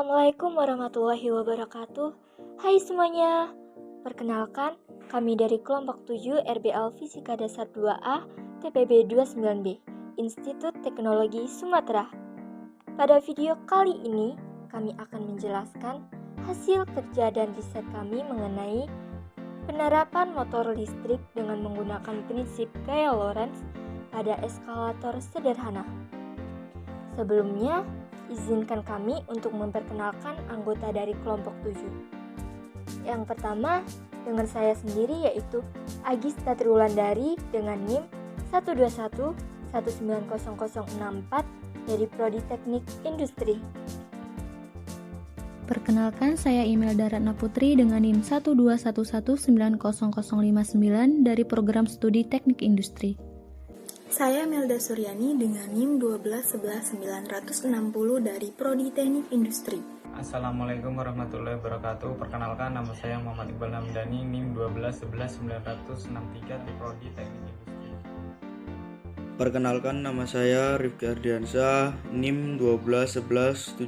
Assalamualaikum warahmatullahi wabarakatuh. Hai semuanya. Perkenalkan, kami dari kelompok 7 RBL Fisika Dasar 2A TPB 29B, Institut Teknologi Sumatera. Pada video kali ini, kami akan menjelaskan hasil kerja dan riset kami mengenai penerapan motor listrik dengan menggunakan prinsip gaya Lorentz pada eskalator sederhana. Sebelumnya, izinkan kami untuk memperkenalkan anggota dari kelompok 7. Yang pertama, dengan saya sendiri yaitu Agis Tatriwulandari dengan NIM 121190064 dari Prodi Teknik Industri. Perkenalkan, saya Imelda Ratna Putri dengan NIM 121190059 dari Program Studi Teknik Industri. Saya Melda Suryani dengan NIM 1211960 dari Prodi Teknik Industri. Assalamualaikum warahmatullahi wabarakatuh. Perkenalkan, nama saya Muhammad Iqbal Hamdani, NIM 1211963 di Prodi Teknik Industri. Perkenalkan, nama saya Rifki Ardiansyah, NIM 1211737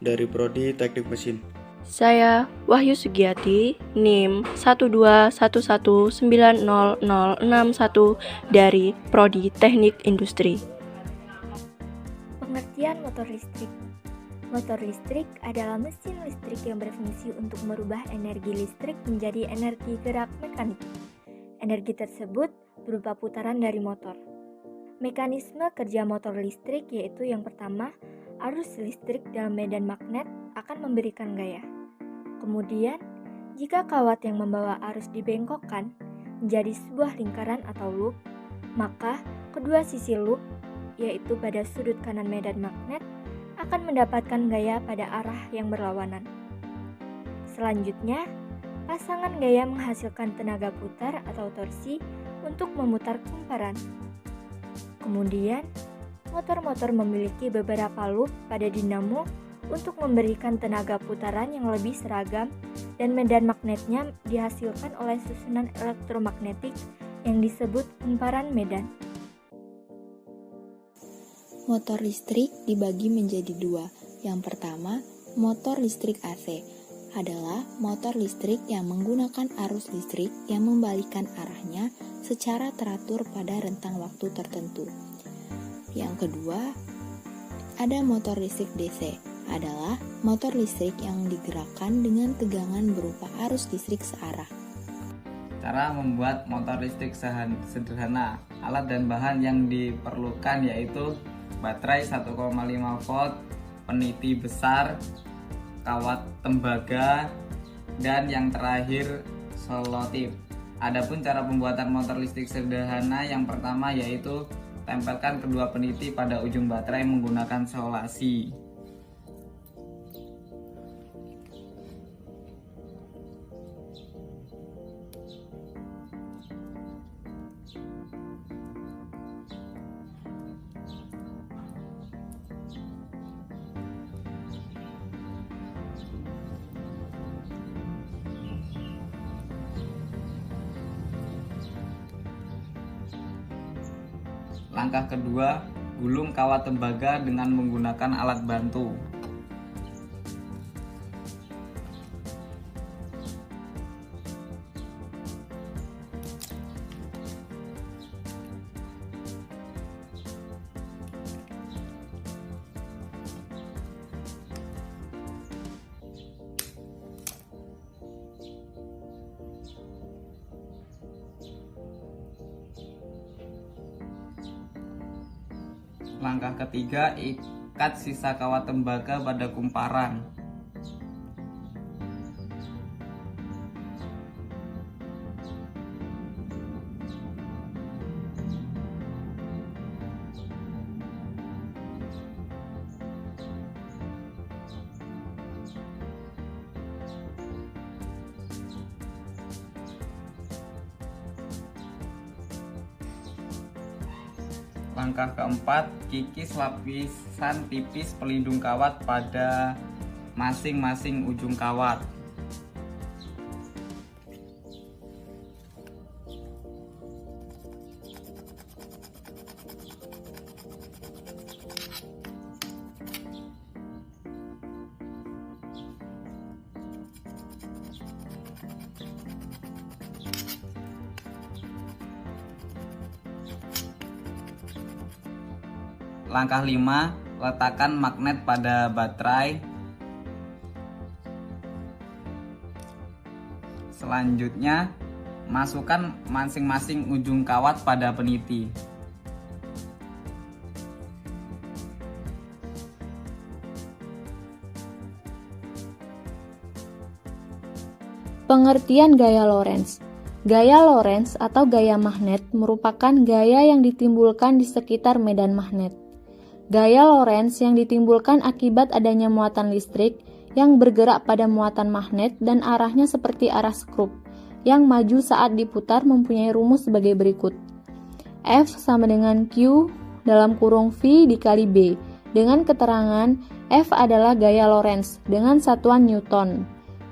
dari Prodi Teknik Mesin. Saya Wahyu Sugiati, NIM 121190061 dari Prodi Teknik Industri. Pengertian motor listrik. Motor listrik adalah mesin listrik yang berfungsi untuk merubah energi listrik menjadi energi gerak mekanik. Energi tersebut berupa putaran dari motor. Mekanisme kerja motor listrik yaitu yang pertama, arus listrik dalam medan magnet akan memberikan gaya. Kemudian, jika kawat yang membawa arus dibengkokkan menjadi sebuah lingkaran atau loop, maka kedua sisi loop, yaitu pada sudut kanan medan magnet, akan mendapatkan gaya pada arah yang berlawanan. Selanjutnya, pasangan gaya menghasilkan tenaga putar atau torsi untuk memutar kumparan. Kemudian, motor-motor memiliki beberapa loop pada dinamo untuk memberikan tenaga putaran yang lebih seragam dan medan magnetnya dihasilkan oleh susunan elektromagnetik yang disebut kumparan medan. Motor listrik dibagi menjadi dua. Yang pertama, motor listrik AC adalah motor listrik yang menggunakan arus listrik yang membalikan arahnya secara teratur pada rentang waktu tertentu. Yang kedua, ada motor listrik DC adalah motor listrik yang digerakkan dengan tegangan berupa arus listrik searah. Cara membuat motor listrik sederhana. Alat dan bahan yang diperlukan yaitu baterai 1,5 volt, peniti besar, kawat tembaga, dan yang terakhir selotip. Adapun cara pembuatan motor listrik sederhana yang pertama yaitu tempelkan kedua peniti pada ujung baterai menggunakan solasi. Langkah kedua, gulung kawat tembaga dengan menggunakan alat bantu. Langkah ketiga, ikat sisa kawat tembaga pada kumparan. Langkah keempat, kikis lapisan tipis pelindung kawat pada masing-masing ujung kawat. Langkah 5, letakkan magnet pada baterai. Selanjutnya, masukkan masing-masing ujung kawat pada peniti. Pengertian gaya Lorentz. Gaya Lorentz atau gaya magnet merupakan gaya yang ditimbulkan di sekitar medan magnet. Gaya Lorentz yang ditimbulkan akibat adanya muatan listrik yang bergerak pada muatan magnet dan arahnya seperti arah skrup, yang maju saat diputar mempunyai rumus sebagai berikut. F sama dengan Q dalam kurung V dikali B, dengan keterangan F adalah gaya Lorentz dengan satuan Newton.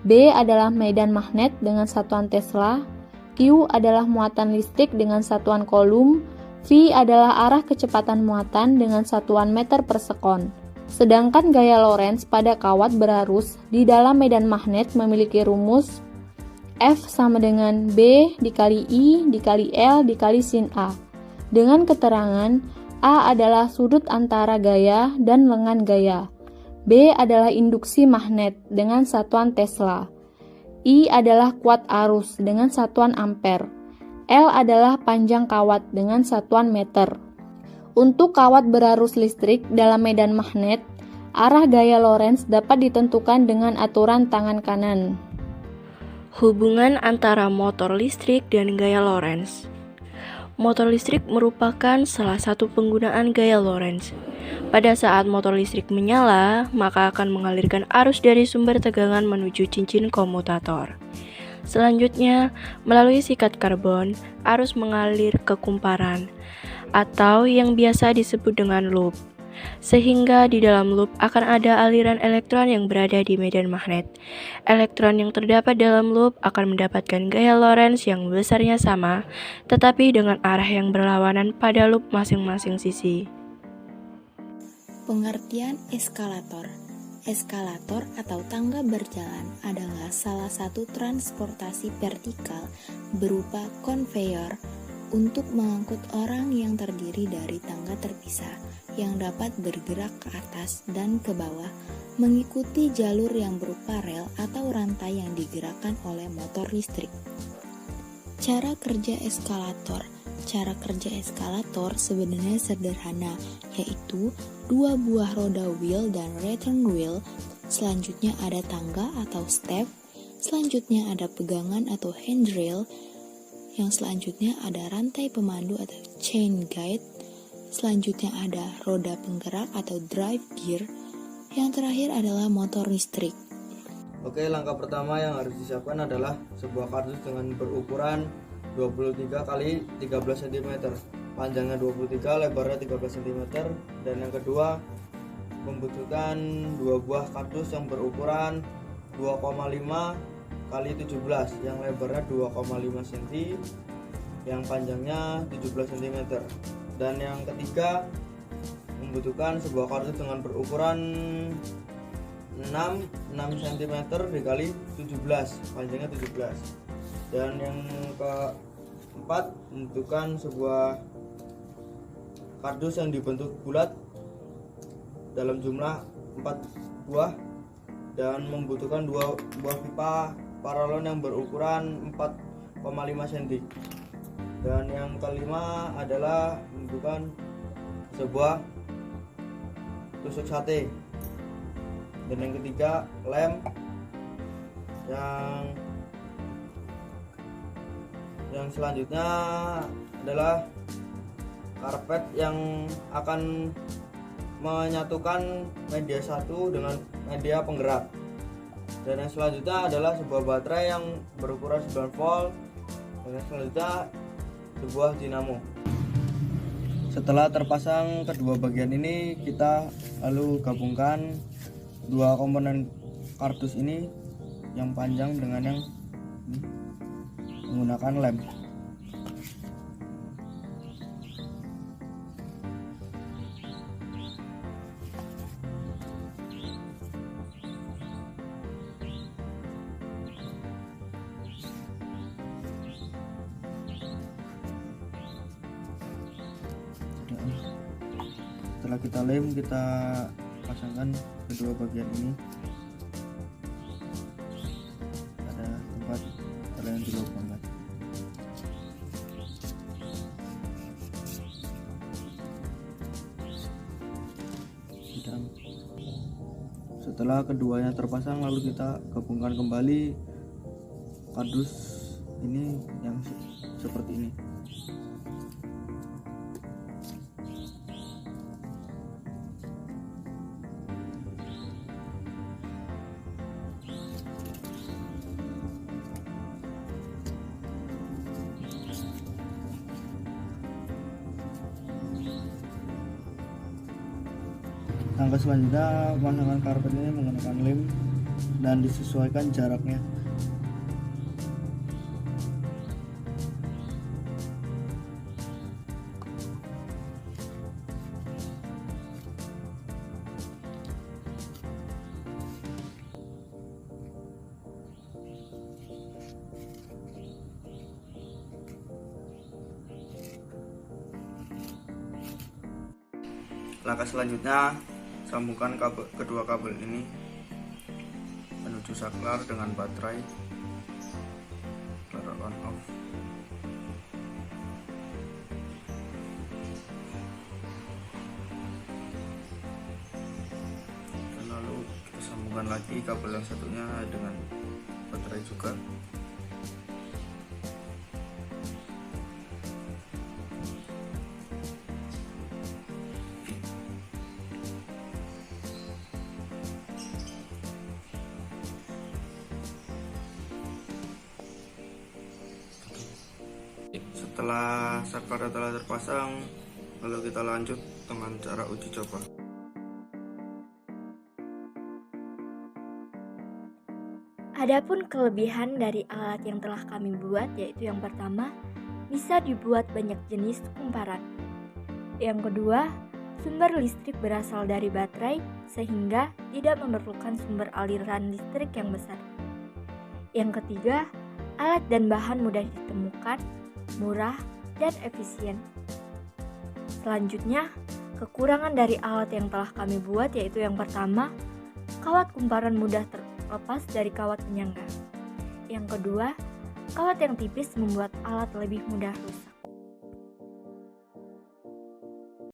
B adalah medan magnet dengan satuan Tesla, Q adalah muatan listrik dengan satuan Coulomb, V adalah arah kecepatan muatan dengan satuan meter per sekon. Sedangkan gaya Lorentz pada kawat berarus di dalam medan magnet memiliki rumus F sama dengan B dikali I dikali L dikali sin A, dengan keterangan A adalah sudut antara gaya dan lengan gaya. B adalah induksi magnet dengan satuan Tesla. I adalah kuat arus dengan satuan ampere. L adalah panjang kawat dengan satuan meter. Untuk kawat berarus listrik dalam medan magnet, arah gaya Lorentz dapat ditentukan dengan aturan tangan kanan. Hubungan antara motor listrik dan gaya Lorentz. Motor listrik merupakan salah satu penggunaan gaya Lorentz. Pada saat motor listrik menyala, maka akan mengalirkan arus dari sumber tegangan menuju cincin komutator. Selanjutnya, melalui sikat karbon, arus mengalir ke kumparan, atau yang biasa disebut dengan loop. Sehingga di dalam loop akan ada aliran elektron yang berada di medan magnet. Elektron yang terdapat dalam loop akan mendapatkan gaya Lorentz yang besarnya sama, tetapi dengan arah yang berlawanan pada loop masing-masing sisi. Pengertian eskalator. Eskalator atau tangga berjalan adalah salah satu transportasi vertikal berupa konveyor untuk mengangkut orang yang terdiri dari tangga terpisah yang dapat bergerak ke atas dan ke bawah mengikuti jalur yang berupa rel atau rantai yang digerakkan oleh motor listrik. Cara kerja eskalator. Cara kerja eskalator sebenarnya sederhana, yaitu dua buah roda wheel dan return wheel, selanjutnya ada tangga atau step, selanjutnya ada pegangan atau handrail, yang selanjutnya ada rantai pemandu atau chain guide, selanjutnya ada roda penggerak atau drive gear, yang terakhir adalah motor listrik. Oke, langkah pertama yang harus disiapkan adalah sebuah kardus dengan berukuran 23 x 13 cm, panjangnya 23, lebarnya 13 cm, dan yang kedua membutuhkan dua buah kardus yang berukuran 2,5 x 17 yang lebarnya 2,5 cm, yang panjangnya 17 cm, dan yang ketiga membutuhkan sebuah kardus dengan berukuran 6 cm dikali 17, panjangnya 17, dan yang keempat membutuhkan sebuah kardus yang dibentuk bulat dalam jumlah 4 buah dan membutuhkan 2 buah pipa paralon yang berukuran 4,5 cm, dan yang kelima adalah membutuhkan sebuah tusuk sate, dan yang ketiga lem, yang selanjutnya adalah karpet yang akan menyatukan media satu dengan media penggerak, dan yang selanjutnya adalah sebuah baterai yang berukuran 9 volt, dan yang selanjutnya sebuah dinamo. Setelah terpasang kedua bagian ini, kita lalu gabungkan dua komponen kardus ini, yang panjang dengan yang menggunakan lem. Setelah kita lem, kita pasangkan kedua bagian ini pada tempat yang dilubangkan. Setelah keduanya terpasang, lalu kita gabungkan kembali kardus ini yang seperti ini. Langkah selanjutnya, pemasangan karpet ini menggunakan lem dan disesuaikan jaraknya. Langkah selanjutnya, sambungkan kedua kabel ini menuju saklar dengan baterai on off. Dan lalu kita sambungkan lagi kabel yang satunya dengan baterai juga. Setelah saklar telah terpasang, lalu kita lanjut dengan cara uji coba. Adapun kelebihan dari alat yang telah kami buat yaitu yang pertama, bisa dibuat banyak jenis kumparan. Yang kedua, sumber listrik berasal dari baterai sehingga tidak memerlukan sumber aliran listrik yang besar. Yang ketiga, alat dan bahan mudah ditemukan, murah, dan efisien. Selanjutnya, kekurangan dari alat yang telah kami buat yaitu yang pertama, kawat kumparan mudah terlepas dari kawat penyangga. Yang kedua, kawat yang tipis membuat alat lebih mudah rusak.